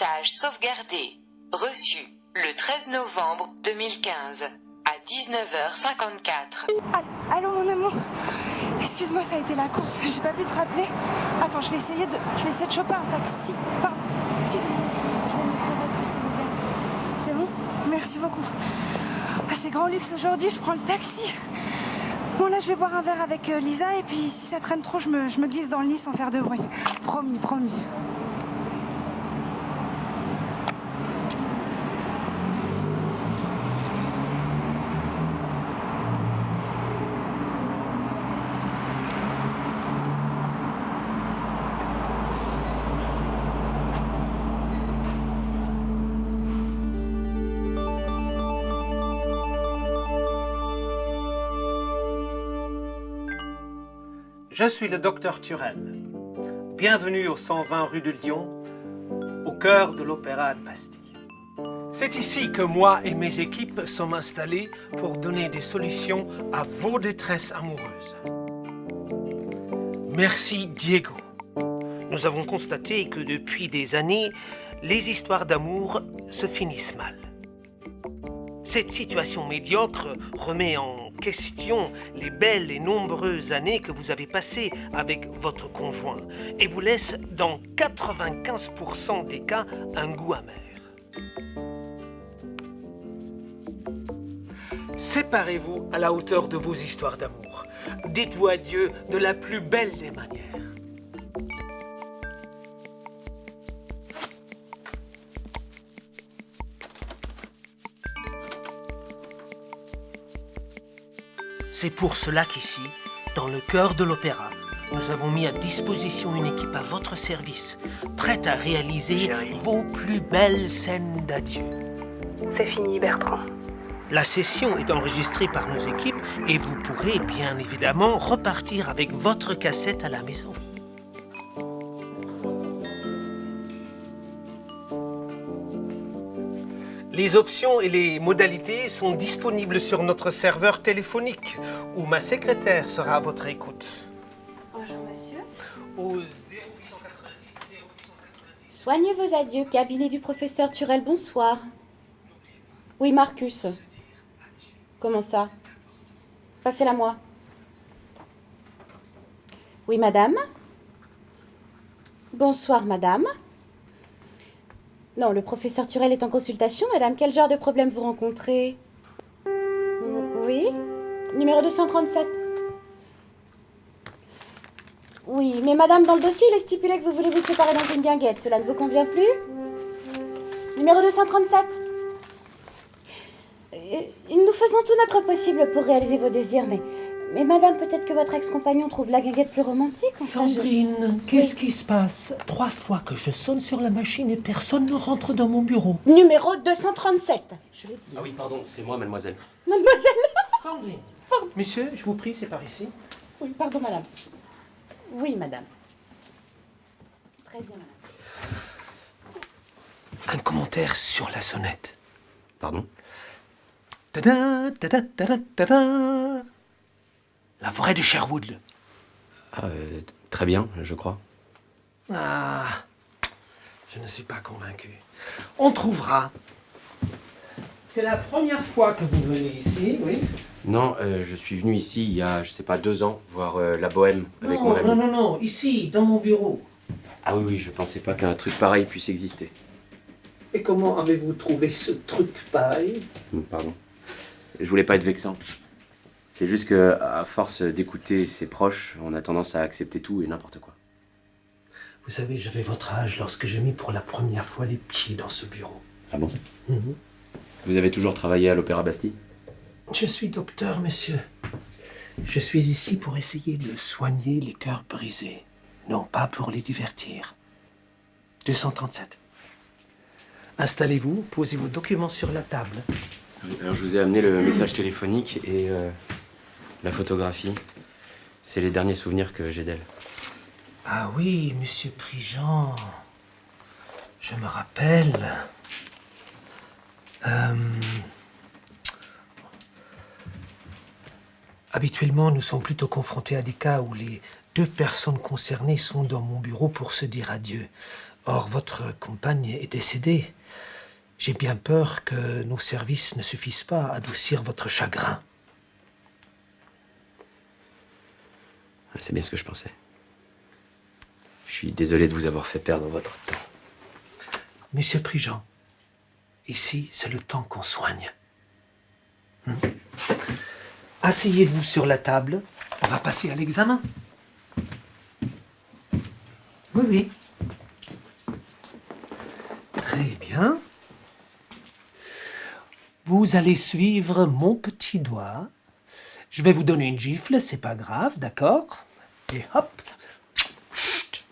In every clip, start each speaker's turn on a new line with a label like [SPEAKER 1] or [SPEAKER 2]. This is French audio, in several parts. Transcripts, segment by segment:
[SPEAKER 1] Message sauvegardé. Reçu le 13 novembre 2015 à 19h54.
[SPEAKER 2] Allô mon amour. Excuse-moi, ça a été la course. J'ai pas pu te rappeler. Attends, je vais essayer de choper un taxi. Pardon. Excusez-moi. Je vais mettre le plus s'il vous plaît. C'est bon? Merci beaucoup. Ah, c'est grand luxe aujourd'hui. Je prends le taxi. Bon là, je vais boire un verre avec Lisa et puis si ça traîne trop, je me glisse dans le lit sans faire de bruit. Promis, promis.
[SPEAKER 3] Je suis le docteur Turel. Bienvenue au 120 rue de Lyon, au cœur de l'Opéra de Bastille. C'est ici que moi et mes équipes sommes installés pour donner des solutions à vos détresses amoureuses. Merci Diego. Nous avons constaté que depuis des années, les histoires d'amour se finissent mal. Cette situation médiocre remet en question les belles et nombreuses années que vous avez passées avec votre conjoint et vous laisse dans 95% des cas un goût amer. Séparez-vous à la hauteur de vos histoires d'amour. Dites-vous adieu de la plus belle des manières. C'est pour cela qu'ici, dans le cœur de l'opéra, nous avons mis à disposition une équipe à votre service, prête à réaliser vos plus belles scènes d'adieu.
[SPEAKER 4] C'est fini, Bertrand.
[SPEAKER 3] La session est enregistrée par nos équipes et vous pourrez bien évidemment repartir avec votre cassette à la maison. Les options et les modalités sont disponibles sur notre serveur téléphonique, où ma secrétaire sera à votre écoute.
[SPEAKER 4] Bonjour, monsieur.
[SPEAKER 3] Au 0886 0886.
[SPEAKER 4] Soignez vos adieux, cabinet du professeur Turel, bonsoir. Oui, Marcus. Comment ça? Passez-la moi. Oui, madame. Bonsoir, madame. Non, le professeur Turel est en consultation, madame. Quel genre de problème vous rencontrez? Oui. Numéro 237. Oui, mais madame, dans le dossier, il est stipulé que vous voulez vous séparer dans une guinguette. Cela ne vous convient plus? Numéro 237. Nous faisons tout notre possible pour réaliser vos désirs, mais madame, peut-être que votre ex-compagnon trouve la guinguette plus romantique. Enfin,
[SPEAKER 3] Sandrine, qu'est-ce qui se passe? 3 fois que je sonne sur la machine et personne ne rentre dans mon bureau.
[SPEAKER 4] Numéro 237, je l'ai dit.
[SPEAKER 5] Ah oui, pardon, c'est moi, mademoiselle.
[SPEAKER 4] Mademoiselle.
[SPEAKER 3] Sandrine. Monsieur, je vous prie, c'est par ici.
[SPEAKER 4] Oui, pardon, madame. Oui, madame. Très bien, madame.
[SPEAKER 3] Un commentaire sur la sonnette.
[SPEAKER 5] Pardon?
[SPEAKER 3] Tada, tada, tada, tada. La forêt de Sherwood.
[SPEAKER 5] Ah, très bien, je crois.
[SPEAKER 3] Ah, je ne suis pas convaincu. On trouvera. C'est la première fois que vous venez ici, oui?
[SPEAKER 5] Non, je suis venu ici il y a, je sais pas, 2 ans, voir la bohème avec mon ami.
[SPEAKER 3] Non, ici, dans mon bureau.
[SPEAKER 5] Ah oui, je pensais pas qu'un truc pareil puisse exister.
[SPEAKER 3] Et comment avez-vous trouvé ce truc pareil?
[SPEAKER 5] Pardon. Je voulais pas être vexant. C'est juste que, à force d'écouter ses proches, on a tendance à accepter tout et n'importe quoi.
[SPEAKER 3] Vous savez, j'avais votre âge lorsque j'ai mis pour la première fois les pieds dans ce bureau.
[SPEAKER 5] Ah bon? Vous avez toujours travaillé à l'Opéra Bastille?
[SPEAKER 3] Je suis docteur, monsieur. Je suis ici pour essayer de soigner les cœurs brisés, non pas pour les divertir. 237. Installez-vous, posez vos documents sur la table.
[SPEAKER 5] Alors, je vous ai amené le message téléphonique et la photographie. C'est les derniers souvenirs que j'ai d'elle.
[SPEAKER 3] Ah oui, monsieur Prigent. Je me rappelle. Habituellement, nous sommes plutôt confrontés à des cas où les 2 personnes concernées sont dans mon bureau pour se dire adieu. Or, votre compagne est décédée. J'ai bien peur que nos services ne suffisent pas à adoucir votre chagrin.
[SPEAKER 5] C'est bien ce que je pensais. Je suis désolé de vous avoir fait perdre votre temps.
[SPEAKER 3] Monsieur Prigent, ici, c'est le temps qu'on soigne. Asseyez-vous sur la table. On va passer à l'examen. Oui, oui. Très bien. Vous allez suivre mon petit doigt. Je vais vous donner une gifle, c'est pas grave, d'accord? Et hop. Chut.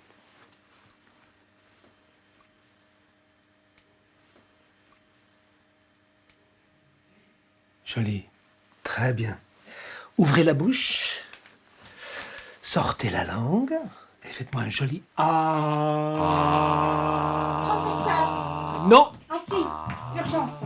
[SPEAKER 3] Joli. Très bien. Ouvrez la bouche. Sortez la langue. Et faites-moi un joli
[SPEAKER 4] Professeur!
[SPEAKER 3] Non.
[SPEAKER 4] Ah si, urgence.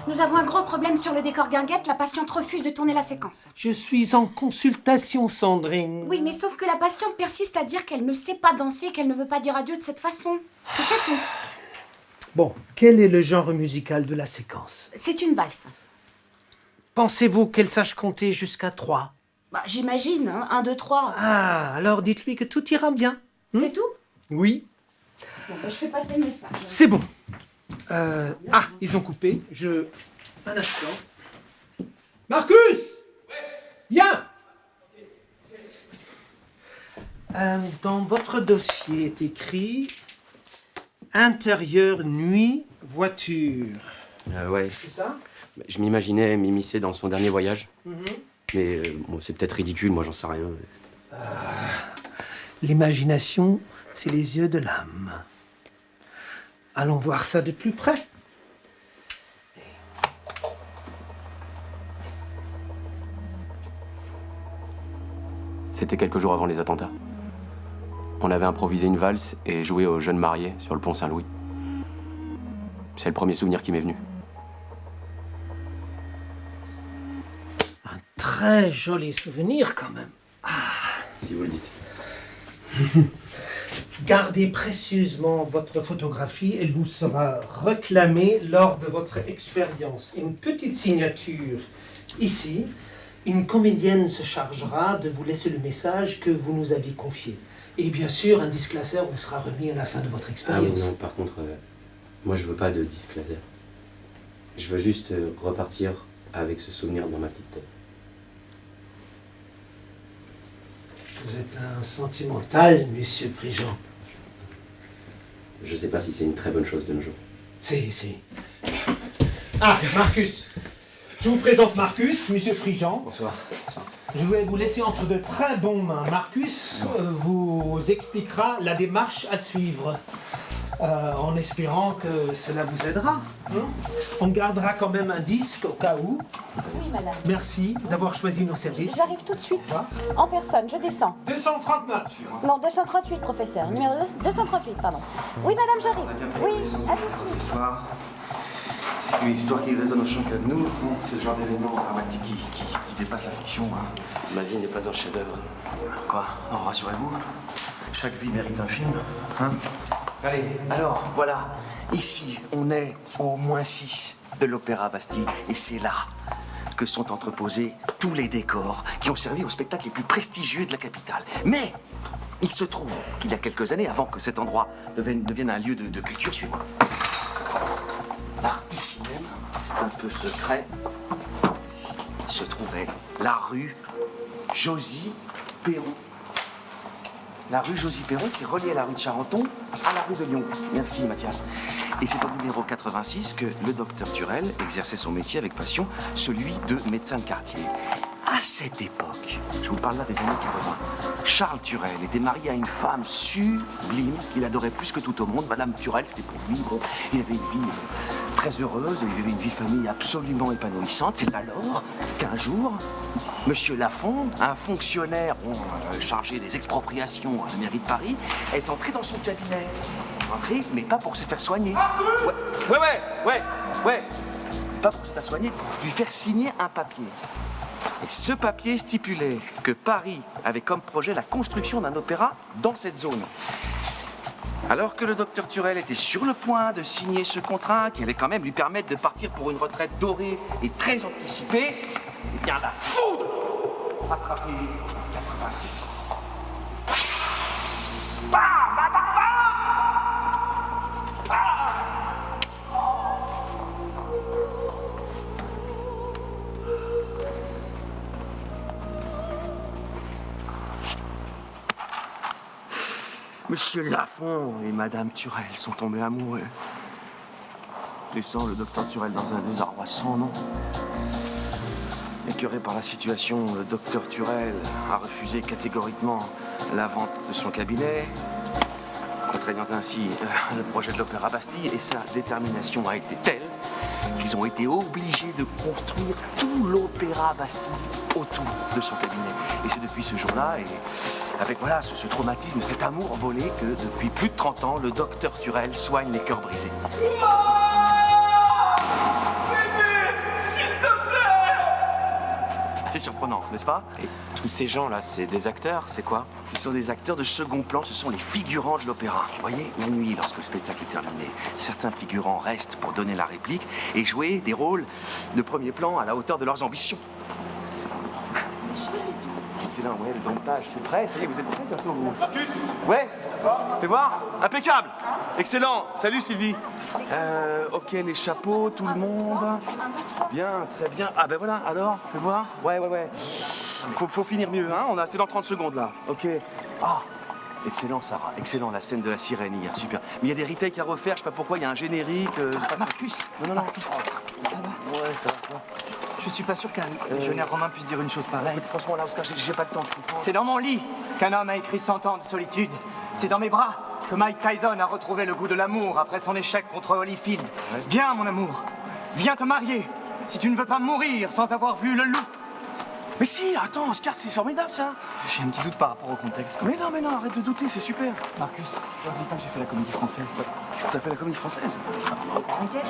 [SPEAKER 4] Nous avons un gros problème sur le décor guinguette. La patiente refuse de tourner la séquence.
[SPEAKER 3] Je suis en consultation, Sandrine.
[SPEAKER 4] Oui, mais sauf que la patiente persiste à dire qu'elle ne sait pas danser et qu'elle ne veut pas dire adieu de cette façon. Que fait-on?
[SPEAKER 3] Bon, quel est le genre musical de la séquence?
[SPEAKER 4] C'est une valse.
[SPEAKER 3] Pensez-vous qu'elle sache compter jusqu'à 3?
[SPEAKER 4] Bah, j'imagine, hein. 1, 2, 3.
[SPEAKER 3] Ah, alors dites-lui que tout ira bien.
[SPEAKER 4] C'est tout?
[SPEAKER 3] Oui,
[SPEAKER 4] Bon, bah, je fais passer le message.
[SPEAKER 3] c'est bon. Ils ont coupé. Un instant. Marcus! Viens! Dans votre dossier est écrit intérieur, nuit, voiture.
[SPEAKER 5] Ouais.
[SPEAKER 3] C'est ça?
[SPEAKER 5] Je m'imaginais m'immiscer dans son dernier voyage. Mais bon, c'est peut-être ridicule, moi j'en sais rien.
[SPEAKER 3] L'imagination, c'est les yeux de l'âme. Allons voir ça de plus près.
[SPEAKER 5] C'était quelques jours avant les attentats. On avait improvisé une valse et joué aux jeunes mariés sur le pont Saint-Louis. C'est le premier souvenir qui m'est venu.
[SPEAKER 3] Un très joli souvenir quand même.
[SPEAKER 5] Si vous le dites.
[SPEAKER 3] Gardez précieusement votre photographie, elle vous sera réclamée lors de votre expérience. Une petite signature ici. Une comédienne se chargera de vous laisser le message que vous nous aviez confié. Et bien sûr, un disque laser vous sera remis à la fin de votre
[SPEAKER 5] Ah oui,
[SPEAKER 3] expérience.
[SPEAKER 5] non, par contre, moi je veux pas de disque laser. Je veux juste repartir avec ce souvenir dans ma petite tête.
[SPEAKER 3] Vous êtes un sentimental, monsieur Prigent.
[SPEAKER 5] Je sais pas si c'est une très bonne chose de nos jours.
[SPEAKER 3] Si. Ah, Marcus. Je vous présente Marcus, monsieur Prigent.
[SPEAKER 5] Bonsoir.
[SPEAKER 3] Je vais vous laisser entre de très bonnes mains. Marcus vous expliquera la démarche à suivre, en espérant que cela vous aidera. On gardera quand même un disque au cas où.
[SPEAKER 4] Oui, madame.
[SPEAKER 3] Merci d'avoir choisi nos services.
[SPEAKER 4] J'arrive tout de suite. En personne, je descends.
[SPEAKER 3] 239.
[SPEAKER 4] Non, 238, professeur. Numéro 238, pardon. Oui, madame, j'arrive. Oui, à tout de suite.
[SPEAKER 6] C'est une histoire qui résonne au champ qu'à nous. C'est le genre d'événement dramatique qui dépasse la fiction.
[SPEAKER 5] Ma vie n'est pas un chef-d'œuvre.
[SPEAKER 6] Quoi? Non, rassurez-vous. Chaque vie mérite un film. Allez. Alors, voilà. Ici, on est au -6 de l'Opéra Bastille. Et c'est là que sont entreposés tous les décors qui ont servi aux spectacles les plus prestigieux de la capitale. Mais il se trouve qu'il y a quelques années, avant que cet endroit devienne un lieu de culture, suivez-moi. Là, ici même, c'est un peu secret, ici se trouvait la rue Josie-Perron. La rue Josie-Perron qui reliait la rue de Charenton à la rue de Lyon. Merci Mathias. Et c'est au numéro 86 que le docteur Turel exerçait son métier avec passion, celui de médecin de quartier. À cette époque, je vous parle là des années 80, Charles Turel était marié à une femme sublime qu'il adorait plus que tout au monde. Madame Turel, c'était pour lui. Bon, il avait une vie très heureuse, il avait une vie de famille absolument épanouissante. C'est alors qu'un jour, Monsieur Lafond, un fonctionnaire chargé des expropriations à la mairie de Paris, est entré dans son cabinet. Entré, mais pas pour se faire soigner. Ouais. Pas pour se faire soigner, pour lui faire signer un papier. Et ce papier stipulait que Paris avait comme projet la construction d'un opéra dans cette zone. Alors que le docteur Turel était sur le point de signer ce contrat qui allait quand même lui permettre de partir pour une retraite dorée et très anticipée, eh bien la foudre a frappé 86. Bam, bam, bam, bam. Monsieur Lafont et Madame Turel sont tombés amoureux, laissant le docteur Turel dans un désarroi sans nom. Écœuré par la situation, le docteur Turel a refusé catégoriquement la vente de son cabinet, contraignant ainsi le projet de l'Opéra Bastille, et sa détermination a été telle qu'ils ont été obligés de construire tout l'Opéra Bastille autour de son cabinet. Et c'est depuis ce jour-là, et avec voilà ce traumatisme, cet amour volé, que depuis plus de 30 ans, le docteur Turel soigne les cœurs brisés. C'est surprenant, n'est-ce pas?
[SPEAKER 5] Et tous ces gens-là, c'est des acteurs, c'est quoi?
[SPEAKER 6] Ce sont des acteurs de second plan, ce sont les figurants de l'opéra. Vous voyez, la nuit, lorsque le spectacle est terminé, certains figurants restent pour donner la réplique et jouer des rôles de premier plan à la hauteur de leurs ambitions. C'est là, ouais, le domptage, c'est prêt, ça y est, vous êtes prêts bientôt, vous? Marcus? Ouais, fais voir. Impeccable. Excellent. Salut Sylvie. Ok, les chapeaux, tout le monde. Bien, très bien. Ah ben voilà, alors, fais voir. Ouais. Faut finir mieux, hein. C'est dans 30 secondes là. Ok. Ah, excellent Sarah, excellent, la scène de la sirène hier, super. Mais il y a des retakes à refaire, je sais pas pourquoi, il y a un générique.
[SPEAKER 7] Marcus.
[SPEAKER 6] Non.
[SPEAKER 7] Marcus. Ça va?
[SPEAKER 6] Ouais, ça va.
[SPEAKER 7] Je suis pas sûr qu'un légionnaire romain puisse dire une chose pareille.
[SPEAKER 6] Franchement, là, Oscar, j'ai pas le temps, tu comprends?
[SPEAKER 7] C'est dans mon lit qu'un homme a écrit 100 ans de solitude. C'est dans mes bras que Mike Tyson a retrouvé le goût de l'amour après son échec contre Holyfield. Ouais. Viens, mon amour. Viens te marier. Si tu ne veux pas mourir sans avoir vu le loup.
[SPEAKER 6] Mais si, attends, Oscar, c'est formidable, ça.
[SPEAKER 7] J'ai un petit doute par rapport au contexte.
[SPEAKER 6] Mais non, arrête de douter, c'est super.
[SPEAKER 7] Marcus, n'oublie pas que j'ai fait la comédie française.
[SPEAKER 6] T'as fait la comédie française?
[SPEAKER 7] T'inquiète,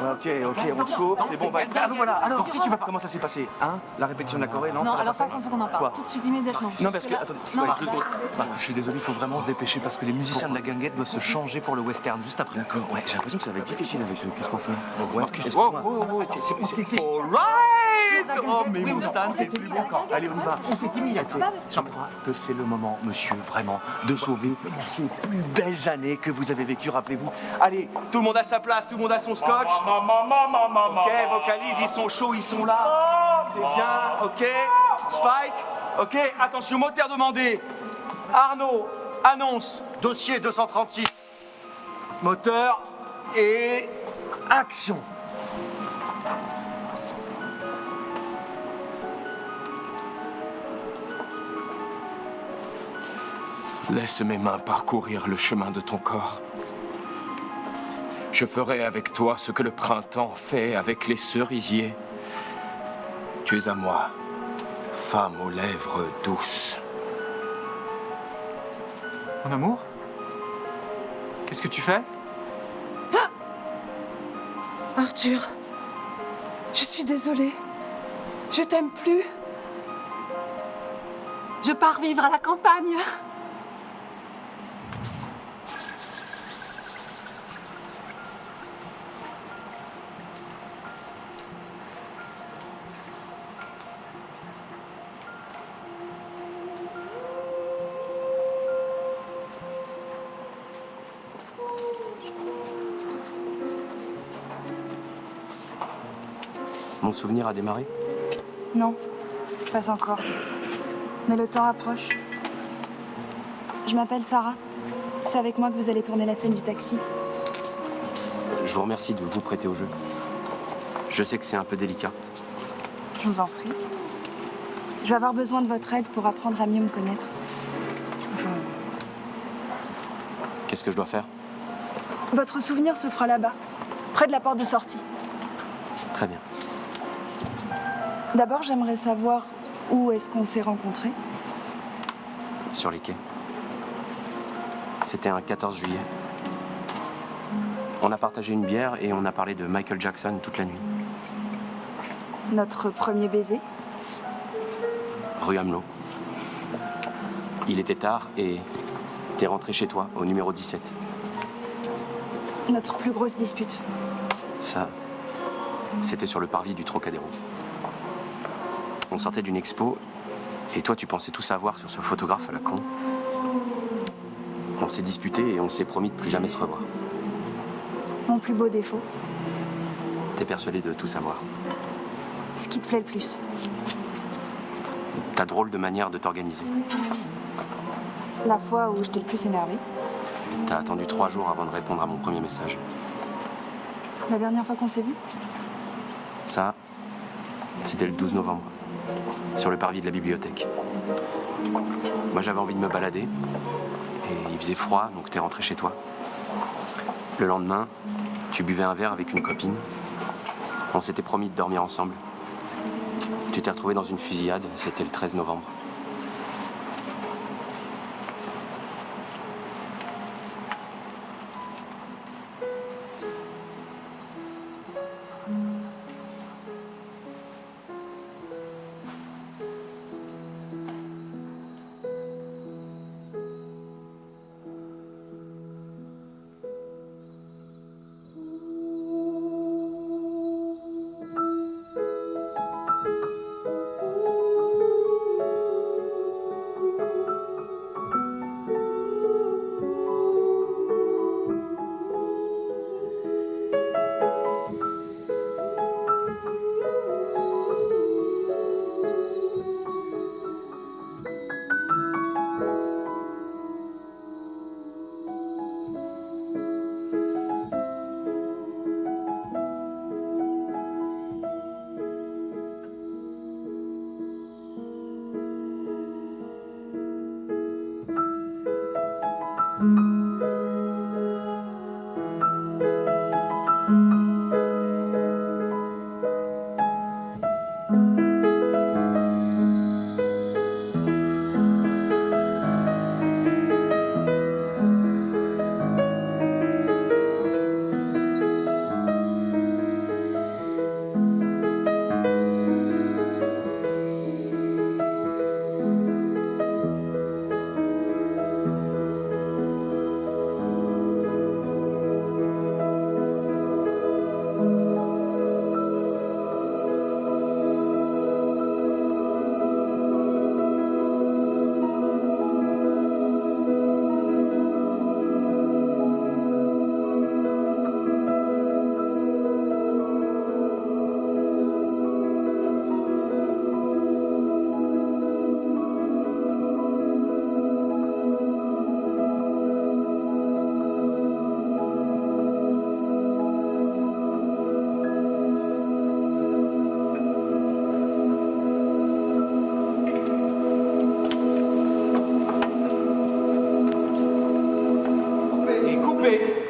[SPEAKER 6] Ok, on chauffe, c'est bon. Voilà, alors, donc si tu vas... Comment ça s'est passé, hein? La répétition de la choré, non?
[SPEAKER 8] Non, alors faut qu'on en parle.
[SPEAKER 6] Quoi?
[SPEAKER 8] Tout de suite, immédiatement.
[SPEAKER 6] Non, parce que... Attendez,
[SPEAKER 8] Non,
[SPEAKER 6] deux secondes. Je suis désolé, il faut vraiment se dépêcher parce que les musiciens de la guinguette doivent se changer pour le western juste après. D'accord, ouais, j'ai l'impression que ça va être difficile avec eux. Qu'est-ce qu'on fait? Marcus, excuse-moi. C'est all right! Oh, mais Moustan, c'est le plus bon camp. Allez, on y va. Je crois que c'est le moment, monsieur, vraiment, de sauver ces plus belles années que vous avez vécues, rappelez-vous. Allez, tout le monde à sa place, tout le monde a son scotch. Ok, vocalise, ils sont chauds, ils sont là. C'est bien, ok. Spike, ok. Attention, moteur demandé. Arnaud, annonce.
[SPEAKER 9] Dossier 236.
[SPEAKER 6] Moteur et action.
[SPEAKER 10] Laisse mes mains parcourir le chemin de ton corps. Je ferai avec toi ce que le printemps fait avec les cerisiers. Tu es à moi, femme aux lèvres douces.
[SPEAKER 7] Mon amour? Qu'est-ce que tu fais?
[SPEAKER 2] Arthur, je suis désolée. Je t'aime plus. Je pars vivre à la campagne.
[SPEAKER 5] Mon souvenir a démarré?
[SPEAKER 8] Non, pas encore. Mais le temps approche. Je m'appelle Sarah. C'est avec moi que vous allez tourner la scène du taxi.
[SPEAKER 5] Je vous remercie de vous prêter au jeu. Je sais que c'est un peu délicat.
[SPEAKER 8] Je vous en prie. Je vais avoir besoin de votre aide pour apprendre à mieux me connaître.
[SPEAKER 5] Qu'est-ce que je dois faire?
[SPEAKER 8] Votre souvenir se fera là-bas, près de la porte de sortie.
[SPEAKER 5] Très bien.
[SPEAKER 8] D'abord, j'aimerais savoir où est-ce qu'on s'est rencontrés.
[SPEAKER 5] Sur les quais. C'était un 14 juillet. On a partagé une bière et on a parlé de Michael Jackson toute la nuit.
[SPEAKER 8] Notre premier baiser.
[SPEAKER 5] Rue Amelot. Il était tard et T'es rentré chez toi, au numéro 17.
[SPEAKER 8] Notre plus grosse dispute.
[SPEAKER 5] Ça, c'était sur le parvis du Trocadéro. On sortait d'une expo, et toi, tu pensais tout savoir sur ce photographe à la con. On s'est disputé et on s'est promis de plus jamais se revoir.
[SPEAKER 8] Mon plus beau défaut.
[SPEAKER 5] T'es persuadé de tout savoir.
[SPEAKER 8] Ce qui te plaît le plus.
[SPEAKER 5] Ta drôle de manière de t'organiser.
[SPEAKER 8] La fois où je t'ai le plus énervé.
[SPEAKER 5] T'as attendu 3 jours avant de répondre à mon premier message.
[SPEAKER 8] La dernière fois qu'on s'est vu.
[SPEAKER 5] Ça, c'était le 12 novembre, sur le parvis de la bibliothèque. Moi, j'avais envie de me balader, et il faisait froid, donc t'es rentré chez toi. Le lendemain, tu buvais un verre avec une copine. On s'était promis de dormir ensemble. Tu t'es retrouvé dans une fusillade, c'était le 13 novembre.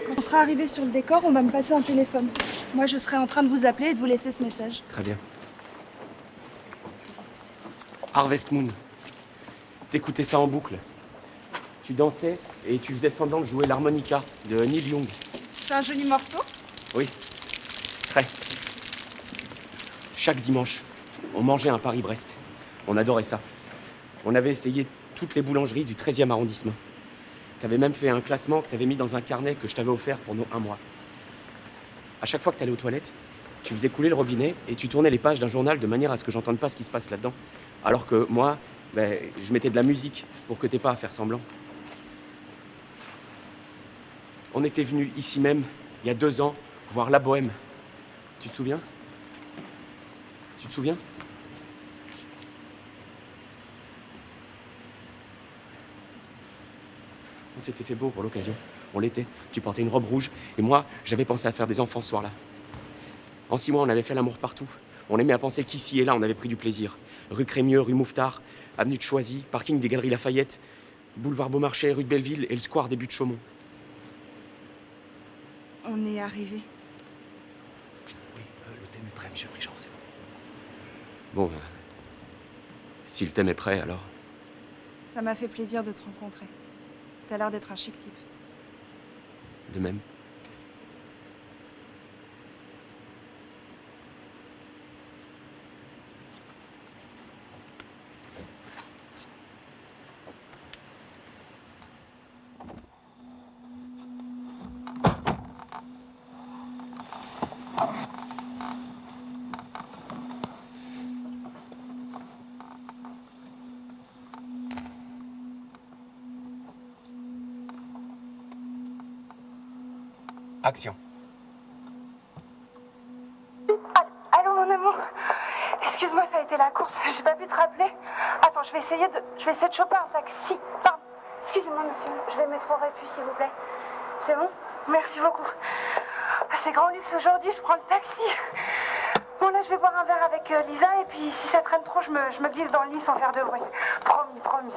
[SPEAKER 8] Quand on sera arrivé sur le décor, on va me passer un téléphone. Moi, je serai en train de vous appeler et de vous laisser ce message.
[SPEAKER 5] Très bien. Harvest Moon. T'écoutais ça en boucle. Tu dansais et tu faisais semblant de jouer l'harmonica de Neil Young.
[SPEAKER 8] C'est un joli morceau.
[SPEAKER 5] Oui. Très. Chaque dimanche, on mangeait un Paris-Brest. On adorait ça. On avait essayé toutes les boulangeries du 13e arrondissement. T'avais même fait un classement que t'avais mis dans un carnet que je t'avais offert pour nos 1 mois. À chaque fois que t'allais aux toilettes, tu faisais couler le robinet et tu tournais les pages d'un journal de manière à ce que j'entende pas ce qui se passe là-dedans. Alors que moi, je mettais de la musique pour que t'aies pas à faire semblant. On était venus ici même, il y a 2 ans, voir La Bohème. Tu te souviens? Tu te souviens? On s'était fait beau pour l'occasion. On l'était. Tu portais une robe rouge. Et moi, j'avais pensé à faire des enfants ce soir-là. En 6 mois, on avait fait l'amour partout. On aimait à penser qu'ici et là, on avait pris du plaisir. Rue Crémieux, rue Mouffetard, avenue de Choisy, parking des Galeries Lafayette, boulevard Beaumarchais, rue de Belleville et le square des Buttes de Chaumont.
[SPEAKER 8] On est arrivé.
[SPEAKER 6] Oui, le thème est prêt, monsieur Prigent, c'est bon.
[SPEAKER 5] Bon, si le thème est prêt, alors...
[SPEAKER 8] Ça m'a fait plaisir de te rencontrer. T'as l'air d'être un chic type.
[SPEAKER 5] De même. Action.
[SPEAKER 2] Allô, mon amour. Excuse-moi, ça a été la course. J'ai pas pu te rappeler. Attends, je vais essayer de choper un taxi. Pardon. Excusez-moi, monsieur. Je vais mettre au réput, s'il vous plaît. C'est bon? Merci beaucoup. Ah, c'est grand luxe aujourd'hui, je prends le taxi. Bon, là, je vais boire un verre avec Lisa, et puis si ça traîne trop, je me glisse dans le lit sans faire de bruit. Promis, promis.